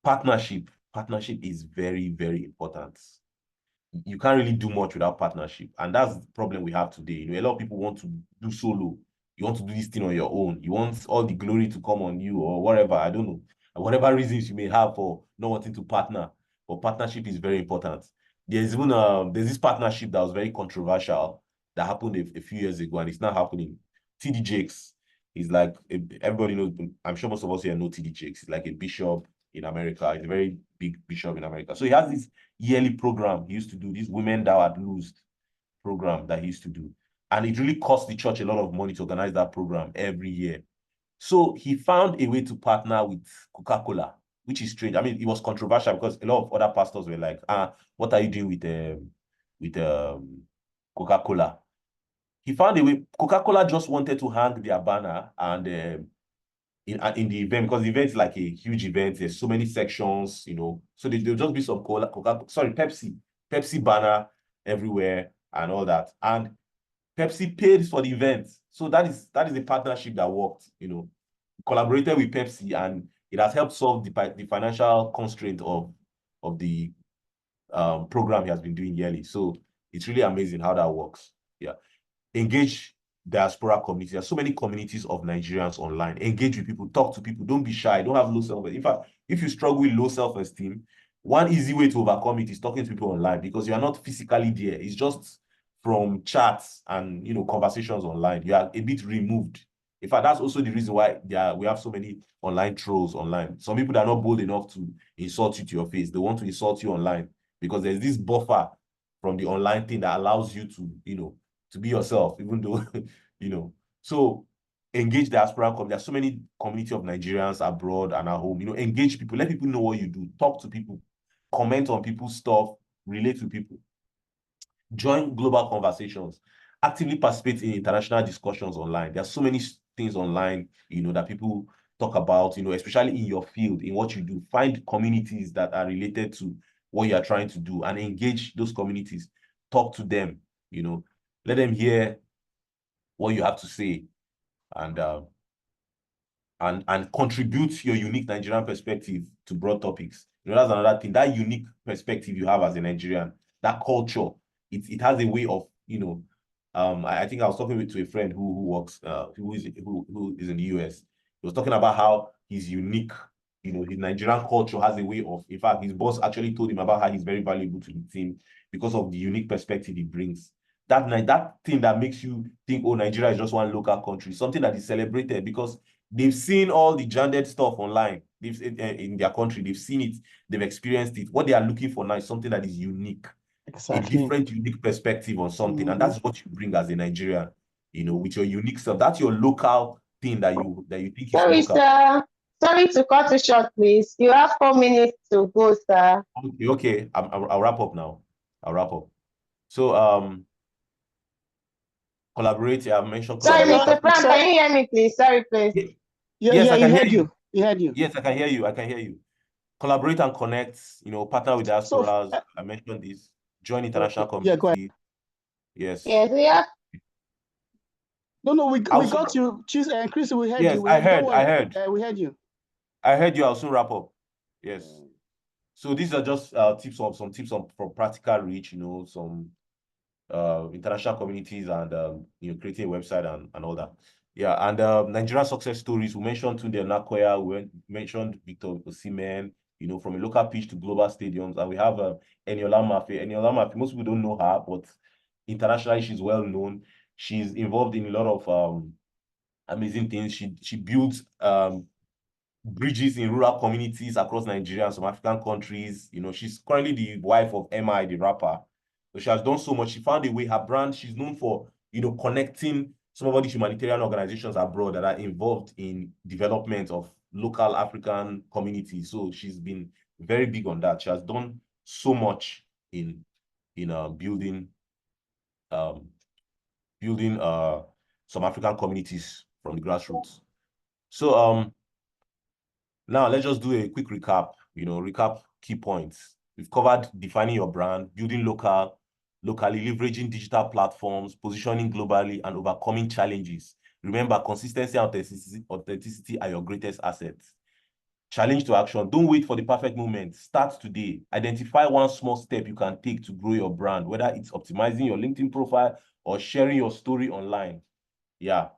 Partnership is very, very important. You can't really do much without partnership. And that's the problem we have today. A lot of people want to do solo. You want to do this thing on your own. You want all the glory to come on you or whatever. I don't know. Whatever reasons you may have for not wanting to partner. But partnership is very important. There's even there's this partnership that was very controversial that happened a few years ago, and it's not happening. TD Jakes is like everybody knows. I'm sure most of us here know TD Jakes. He's like a bishop in America. He's a very big bishop in America. So he has this yearly program he used to do, this Women Thou Art Loosed program that he used to do. And it really cost the church a lot of money to organize that program every year. So he found a way to partner with Coca-Cola, which is strange. I mean, it was controversial because a lot of other pastors were like, what are you doing with Coca-Cola? He found a way. Coca-Cola just wanted to hang their banner and in the event, because the event is like a huge event. There's so many sections, So there'll just be some Pepsi banner everywhere and all that. And Pepsi paid for the event. So that is a partnership that worked, collaborated with Pepsi, and it has helped solve the financial constraint of the program he has been doing yearly. So it's really amazing how that works. Yeah. Engage diaspora community. There are so many communities of Nigerians online. Engage with people, talk to people. Don't be shy. Don't have low self-esteem. In fact, if you struggle with low self-esteem, one easy way to overcome it is talking to people online, because you are not physically there. It's just from chats and conversations online. You are a bit removed. In fact, that's also the reason why we have so many online trolls online. Some people that are not bold enough to insult you to your face. They want to insult you online because there's this buffer from the online thing that allows you to, to be yourself, even though, So engage diaspora community. There's so many community of Nigerians abroad and at home. You know, engage people, let people know what you do, talk to people, comment on people's stuff, relate to people, join global conversations, actively participate in international discussions online. There are so many things online, you know, that people talk about, you know, especially in your field, in what you do. Find communities that are related to what you are trying to do and engage those communities. Talk to them, you know, let them hear what you have to say, and contribute your unique Nigerian perspective to broad topics. You know, that's another thing. That unique perspective you have as a Nigerian, that culture, it has a way of, you know, I think I was talking to a friend who works, who is in the US. He was talking about how his unique, you know, his Nigerian culture has a way of, in fact, his boss actually told him about how he's very valuable to the team because of the unique perspective he brings. That thing that makes you think, oh, Nigeria is just one local country, something that is celebrated because they've seen all the gendered stuff online. They've in their country, they've seen it, they've experienced it. What they are looking for now is something that is unique, a different, unique perspective on something, and that's what you bring as a Nigerian. You know, with your unique self. That's your local thing that you think is local. Sir. Sorry to cut you short, please. You have 4 minutes to go, sir. Okay. I'll wrap up now. I'll wrap up. So collaborate. I've mentioned collaboration. Sorry, Mr. Frank, can you hear me, please? Sorry, please. Yes, I can hear you. He heard you. Yes, I can hear you. I can hear you. Collaborate and connect, you know, partner with diasporas. So, I mentioned this. Join international community. Yeah, go ahead. Yes. Yes, yeah. No, we got you. Chris, we heard you. I heard. We heard you. I heard you. I'll soon wrap up. Yes. So these are just some tips from practical reach, you know, some international communities and you know, creating a website and all that. Yeah, and Nigerian success stories. We mentioned Tunde Nakoya, we mentioned Victor Osimhen, you know, from a local pitch to global stadiums, and we have Eniola Mafe. Eniola Mafe, most people don't know her, but internationally she's well known. She's involved in a lot of amazing things. She builds bridges in rural communities across Nigeria and some African countries. You know, she's currently the wife of MI, the rapper. So she has done so much. She found a way. Her brand, she's known for, you know, connecting some of these humanitarian organizations abroad that are involved in development of local African communities. So she's been very big on that. She has done so much in building some African communities from the grassroots. So now let's just do a quick recap, you know, recap key points. We've covered defining your brand, building locally, leveraging digital platforms, positioning globally, and overcoming challenges. Remember, consistency and authenticity are your greatest assets. Challenge to action. Don't wait for the perfect moment. Start today. Identify one small step you can take to grow your brand, whether it's optimizing your LinkedIn profile or sharing your story online. Yeah.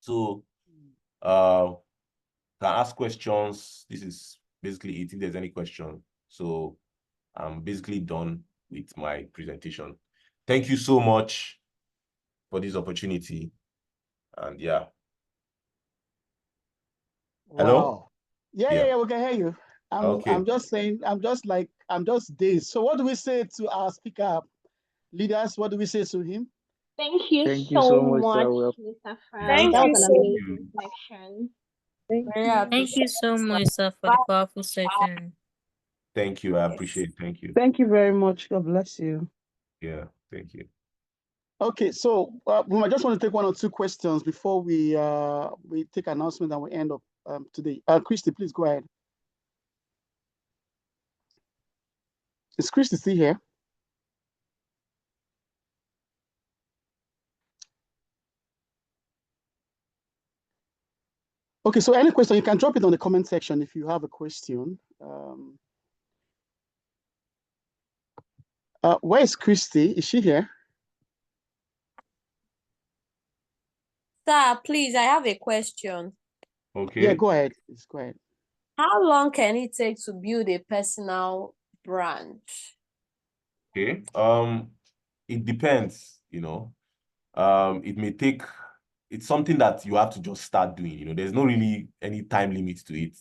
So, can ask questions. This is basically it if there's any question. So I'm basically done with my presentation. Thank you so much for this opportunity. And yeah. Wow. Hello? Yeah, we can hear you. I'm just saying, I'm just dazed. So what do we say to our speaker leaders? What do we say to him? Thank you so much, Mr. Frank. That was an amazing section. Thank you so much, sir, for the powerful session. Thank you. I appreciate it. Thank you. Thank you very much. God bless you. Yeah, thank you. Okay, so I just want to take 1 or 2 questions before we take announcement and we end up today. Christy, please go ahead. Is Christy still here? Okay, so any question, you can drop it on the comment section if you have a question. Where is Christy? Is she here? Sir, please, I have a question. Okay. Yeah, go ahead. Please, go ahead. How long can it take to build a personal brand? Okay. It depends, you know. It may take, it's something that you have to just start doing, you know. There's no really any time limit to it,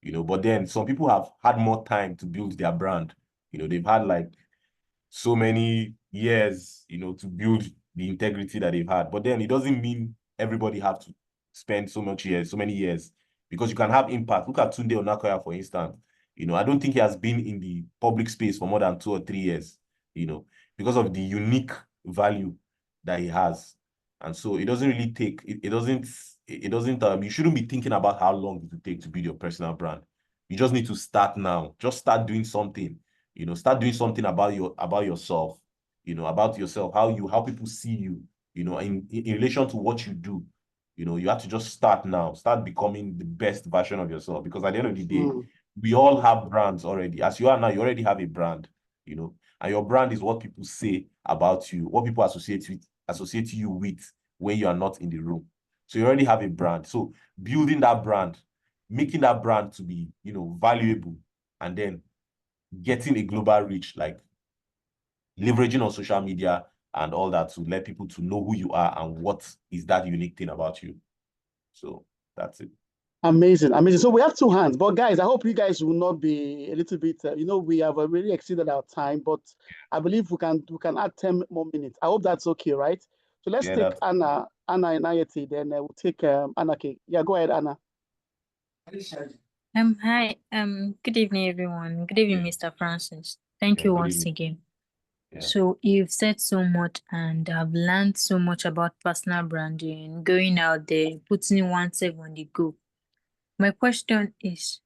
you know. But then some people have had more time to build their brand. You know, they've had like so many years, you know, to build the integrity that they've had. But then it doesn't mean everybody have to spend so many years, because you can have impact. Look at Tunde Onakoya, for instance. I don't think he has been in the public space for more than 2 or 3 years, because of the unique value that he has. And so it doesn't really take, you shouldn't be thinking about how long it will take to build your personal brand. You just need to start now. Just start doing something, start doing something about yourself, about yourself, how people see you, in relation to what you do. You have to just start now, start becoming the best version of yourself, because at the end of the day, we all have brands already. As you are now, you already have a brand, and your brand is what people say about you, what people associate you with when you are not in the room. So you already have a brand. So building that brand, making that brand to be, valuable, and then getting a global reach, like leveraging on social media and all that, to let people to know who you are and what is that unique thing about you. So that's it. Amazing. So we have 2 hands, but guys, I hope you guys will not be a little bit, we have already exceeded our time, but I believe we can add 10 more minutes. I hope that's okay, right? So let's take Anna and Ayeti, then we'll take Anna K. Yeah, go ahead, Anna. Hi. Good evening, everyone. Good evening, Mr. Francis. Thank you once again. Yeah. So you've said so much, and I've learned so much about personal branding, going out there, putting oneself on the go. My question is,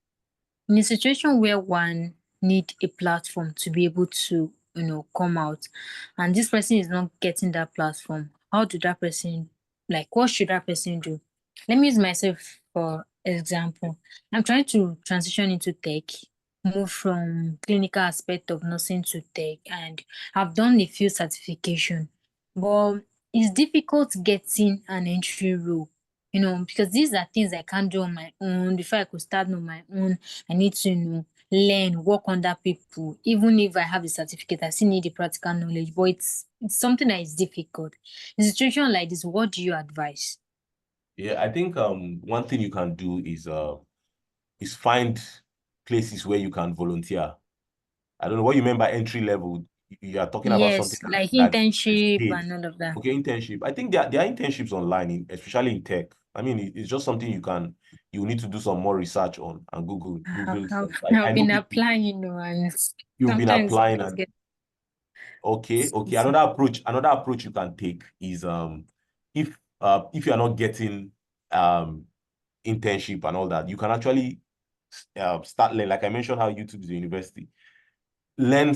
in a situation where one need a platform to be able to, come out, and this person is not getting that platform, how do that person, what should that person do? Let me use myself for example. I'm trying to transition into tech, move from clinical aspect of nursing to tech, and I've done a few certification, but it's difficult getting an entry role, because these are things I can't do on my own. Before I could start on my own, I need to, learn, work under people. Even if I have a certificate, I still need the practical knowledge, but it's something that is difficult. In a situation like this, what do you advise? Yeah, I think one thing you can do is find places where you can volunteer. I don't know what you mean by entry level. You are talking about something like internship and all of that. Okay, internship. I think there are internships online, especially in tech. I mean, it's just something you need to do some more research on and Google. I've been applying, and you've been applying. Okay. Another approach you can take is if you are not getting internship and all that, you can actually start learning. Like I mentioned, how YouTube is a university. Learn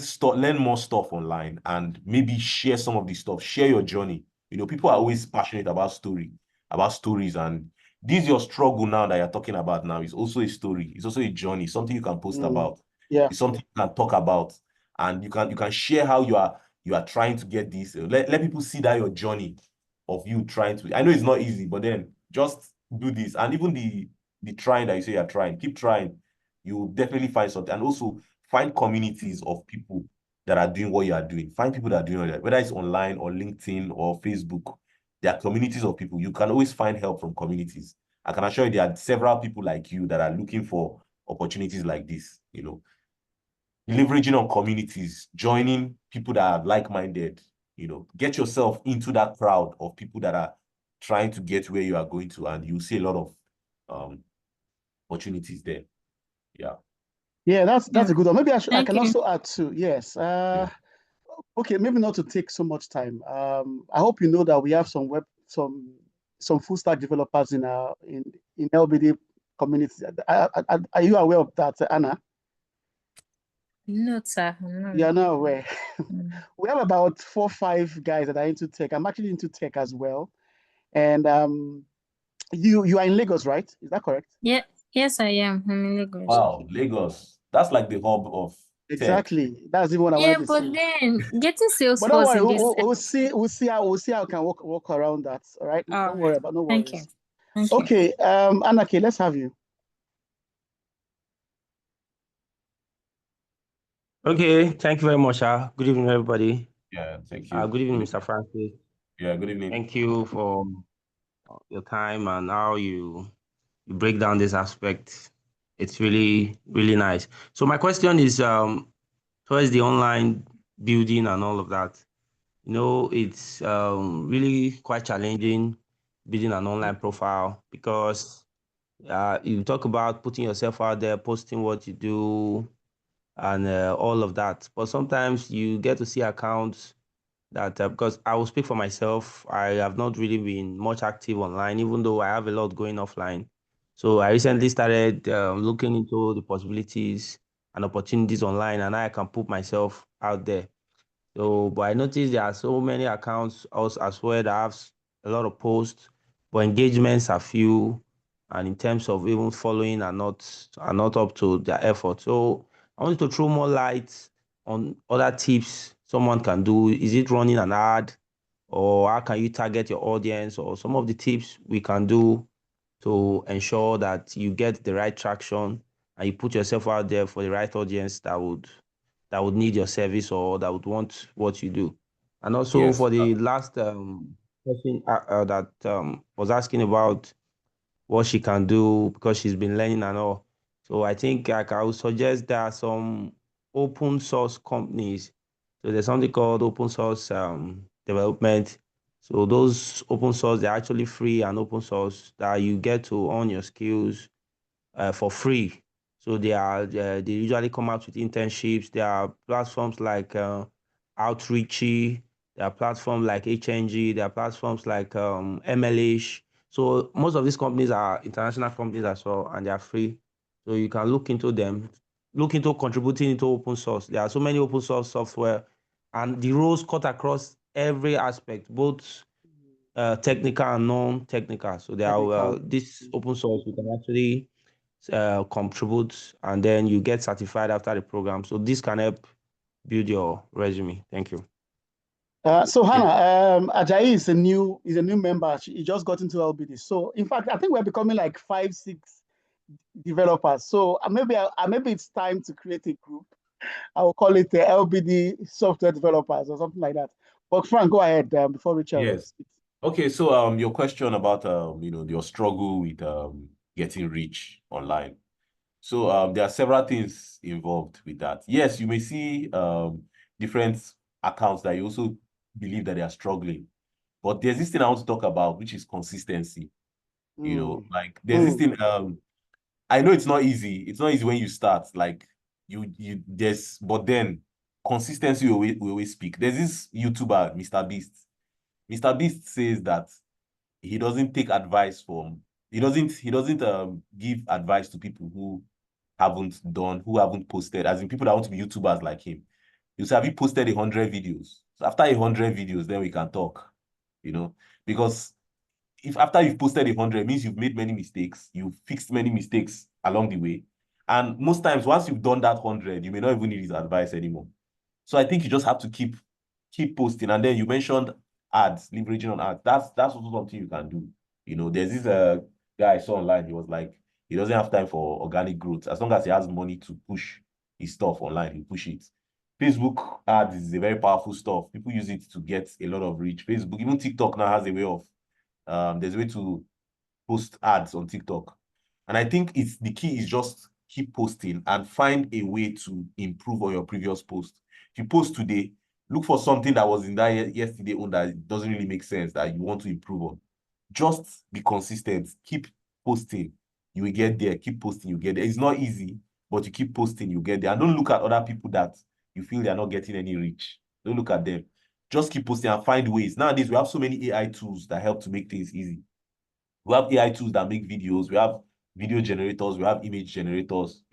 more stuff online, and maybe share some of the stuff. Share your journey. People are always passionate about stories, and this your struggle now that you're talking about now is also a story. It's also a journey, something you can post about. Yeah, it's something you can talk about, and you can share how you are trying to get this. Let people see that your journey of you trying to. I know it's not easy, but then just do this, and even the trying that you say you're trying, keep trying. You will definitely find something, and also find communities of people that are doing what you are doing. Find people that are doing that, whether it's online or LinkedIn or Facebook. There are communities of people. You can always find help from communities. I can assure you there are several people like you that are looking for opportunities like this, leveraging on communities, joining people that are like-minded, get yourself into that crowd of people that are trying to get where you are going to, and you'll see a lot of opportunities there. Yeah. Yeah, that's a good one. Maybe I can also add too. Yes. Okay, maybe not to take so much time. I hope you know that we have some full stack developers in LBD community. Are you aware of that, Anna? No, sir. You're not aware. We have about 4 or 5 guys that are into tech. I'm actually into tech as well. And you are in Lagos, right? Is that correct? Yeah. Yes, I am. I'm in Lagos. Wow, Lagos. That's like the hub of exactly. Tech. That's even what I wanted to say. Yeah, but then getting sales but don't worry, we'll see how we can walk around that. All right. Don't worry about no worries. Thank you. Okay, Anake, let's have you. Okay, thank you very much. Good evening, everybody. Yeah, thank you. Good evening, Mr. Francis. Yeah, good evening. Thank you for your time and how you break down this aspect. It's really, really nice. So my question is towards the online building and all of that. It's really quite challenging building an online profile, because you talk about putting yourself out there, posting what you do, and all of that. But sometimes you get to see accounts that, because I will speak for myself, I have not really been much active online, even though I have a lot going offline. So I recently started looking into the possibilities and opportunities online, and I can put myself out there. So, but I noticed there are so many accounts also as well that have a lot of posts, but engagements are few, and in terms of even following are not up to their effort. So I wanted to throw more light on other tips someone can do. Is it running an ad, or how can you target your audience, or some of the tips we can do to ensure that you get the right traction and you put yourself out there for the right audience that would need your service or that would want what you do. And also Yes. for the last person that was asking about what she can do because she's been learning and all. So I think I would suggest there are some open source companies. So there's something called open source development. So those open source, they're actually free and open source that you get to own your skills for free. So they usually come out with internships. There are platforms like Outreachy. There are platforms like HNG. There are platforms like MLH. So most of these companies are international companies as well, and they are free. So you can look into them, look into contributing into open source. There are so many open source software, and the roles cut across every aspect, both technical and non-technical. So there are this open source you can actually contribute, and then you get certified after the program. So this can help build your resume. Thank you. So Hannah, Ajayi is a new member. He just got into LBD. So in fact, I think we're becoming like 5, 6 developers. So maybe it's time to create a group. I will call it the LBD software developers or something like that. But Frank, go ahead before Richard. Yes. Okay. So your question about your struggle with getting rich online. So there are several things involved with that. Yes, you may see different accounts that you also believe that they are struggling. But there's this thing I want to talk about, which is consistency. Like there's this thing, I know it's not easy. It's not easy when you start. Like but then consistency will always speak. There's this YouTuber, Mr. Beast. Mr. Beast says that he doesn't take advice from, he doesn't give advice to people who haven't posted, as in people that want to be YouTubers like him. You say, have you posted 100 videos? So after 100 videos, then we can talk, because if after you've posted 100, it means you've made many mistakes, you've fixed many mistakes along the way. And most times, once you've done that 100, you may not even need his advice anymore. So I think you just have to keep posting. And then you mentioned ads, leveraging on ads. That's also something you can do. There's this guy I saw online. He was like, he doesn't have time for organic growth. As long as he has money to push his stuff online, he'll push it. Facebook ads is a very powerful stuff. People use it to get a lot of reach. Facebook, even TikTok now has a way of, there's a way to post ads on TikTok. And I think the key is just keep posting and find a way to improve on your previous post. If you post today, look for something that was in that yesterday on that doesn't really make sense that you want to improve on. Just be consistent. Keep posting. You will get there. Keep posting. You get there. It's not easy, but you keep posting. You get there. And don't look at other people that you feel they're not getting any reach. Don't look at them. Just keep posting and find ways. Nowadays, we have so many AI tools that help to make things easy. We have AI tools that make videos. We have video generators. We have image generators.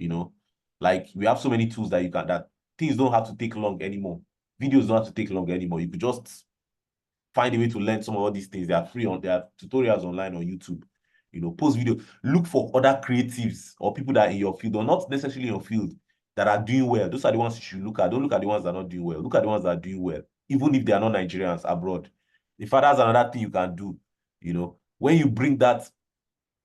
Like we have so many tools that things don't have to take long anymore. Videos don't have to take long anymore. You could just find a way to learn some of all these things. They are free there are tutorials online on YouTube. Post video. Look for other creatives or people that are in your field or not necessarily in your field that are doing well. Those are the ones you should look at. Don't look at the ones that are not doing well. Look at the ones that are doing well, even if they are not Nigerians abroad. In fact, that's another thing you can do. When you bring that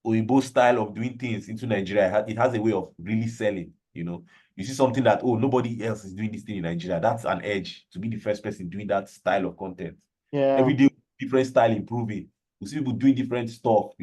Oyibo style of doing things into Nigeria, it has a way of really selling. You see something that, oh, nobody else is doing this thing in Nigeria. That's an edge to be the first person doing that style of content. Yeah. Every day, different style improving. You see people doing different stuff.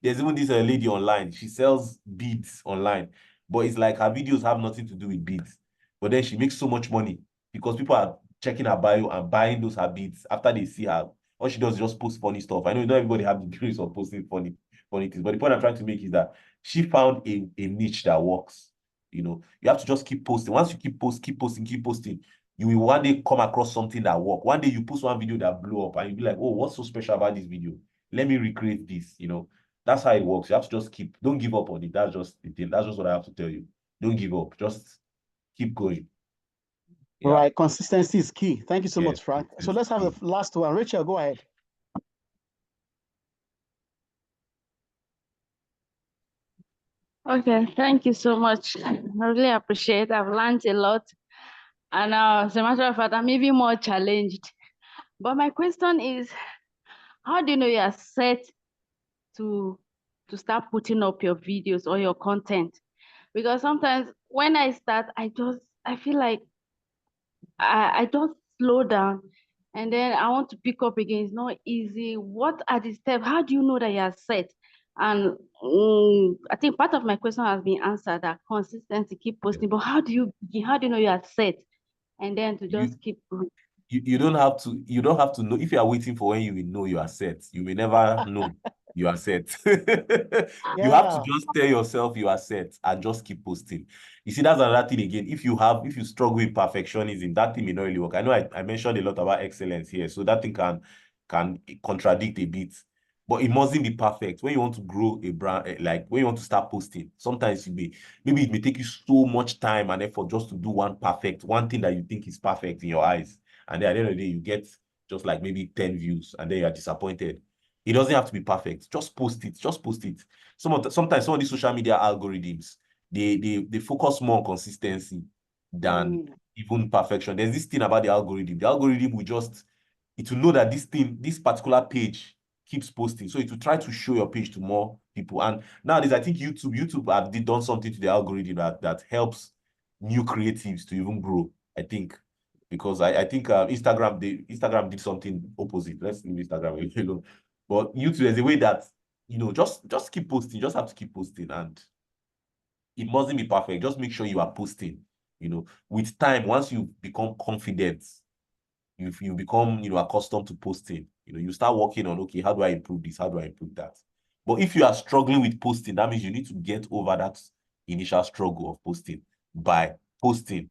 There's even this lady online. She sells beads online, but it's like her videos have nothing to do with beads. But then she makes so much money because people are checking her bio and buying those her beads after they see her. All she does is just post funny stuff. I know not everybody have the grace of posting funny things, but the point I'm trying to make is that she found a niche that works. You have to just keep posting. Once you keep posting, you will one day come across something that works. One day you post one video that blew up and you'll be like, oh, what's so special about this video? Let me recreate this, That's how it works. You have to just don't give up on it. That's just the thing. That's just what I have to tell you. Don't give up. Just keep going. Yeah. Right. Consistency is key. Thank you so much, Frank. So let's have the last one. Rachel, go ahead. Okay, thank you so much. I really appreciate it. I've learned a lot. And as a matter of fact, I'm even more challenged. But my question is, how do you know you are set to start putting up your videos or your content? Because sometimes when I start, I feel like I just slow down and then I want to pick up again. It's not easy. What are the steps? How do you know that you are set? And I think part of my question has been answered, that consistency, keep posting. But how do you begin? How do you know you are set? And then to just keep. You don't have to know. If you are waiting for when you will know you are set, you may never know you are set. You have to just tell yourself you are set and just keep posting. You see, that's another thing again. If you struggle with perfectionism, that thing may not really work. I know I mentioned a lot about excellence here, so that thing can contradict a bit. But it mustn't be perfect. When you want to grow a brand, like when you want to start posting, sometimes maybe it may take you so much time and effort just to do one thing that you think is perfect in your eyes. And then at the end of the day, you get just like maybe 10 views and then you're disappointed. It doesn't have to be perfect. Just post it. Sometimes some of these social media algorithms, they focus more on consistency than even perfection. There's this thing about the algorithm. The algorithm it will know that this particular page keeps posting. So it will try to show your page to more people. And nowadays, I think YouTube have done something to the algorithm that helps new creatives to even grow, I think. Because I think Instagram did something opposite. Let's leave Instagram alone. But YouTube, there's a way that, just keep posting. You just have to keep posting. And it mustn't be perfect. Just make sure you are posting. With time, once you become confident, you become, accustomed to posting, you start working on, okay, how do I improve this? How do I improve that? But if you are struggling with posting, that means you need to get over that initial struggle of posting by posting.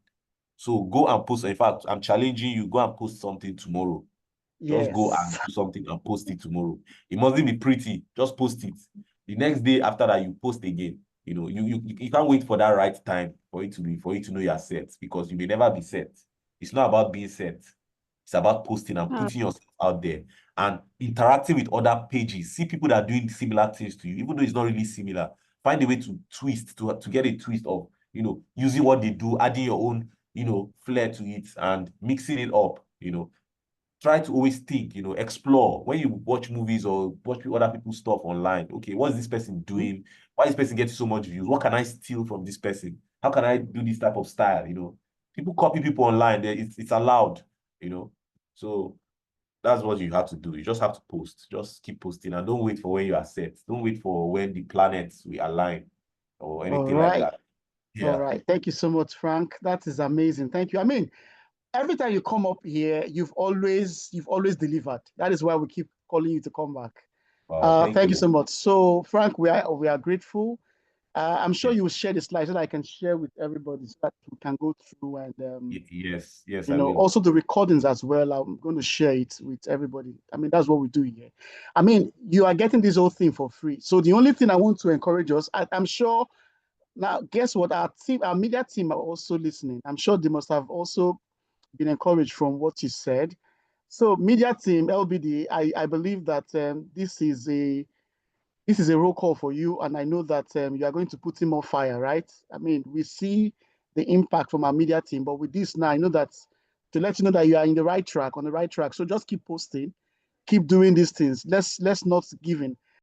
So go and post. In fact, I'm challenging you, go and post something tomorrow. Just go and do something and post it tomorrow. It mustn't be pretty. Just post it. The next day after that, you post again. You can't wait for that right time for you to know you're set, because you may never be set. It's not about being set. It's about posting and putting yourself out there and interacting with other pages. See people that are doing similar things to you, even though it's not really similar. Find a way to twist, to get a twist of, using what they do, adding your own, flair to it and mixing it up. Try to always think, explore. When you watch movies or watch other people's stuff online, okay, what's this person doing? Why is this person getting so much views? What can I steal from this person? How can I do this type of style? People copy people online. It's allowed, So that's what you have to do. You just have to post. Just keep posting and don't wait for when you are set. Don't wait for when the planets will align or anything like that. Yeah. All right. Thank you so much, Frank. That is amazing. Thank you. I mean, every time you come up here, you've always delivered. That is why we keep calling you to come back. Thank you so much. So, Frank, we are grateful. I'm sure you will share the slides so that I can share with everybody so that we can go through and yes, also the recordings as well. I'm going to share it with everybody. I mean, that's what we do here. I mean, you are getting this whole thing for free. So the only thing I want to encourage us, I'm sure. Now, guess what? Our media team are also listening. I'm sure they must have also been encouraged from what you said. So, media team, LBD, I believe that this is a roll call for you, and I know that you are going to put in more fire, right? I mean, we see the impact from our media team, but with this now, I know that to let you know that you are on the right track. So just keep posting, keep doing these things. Let's not give in.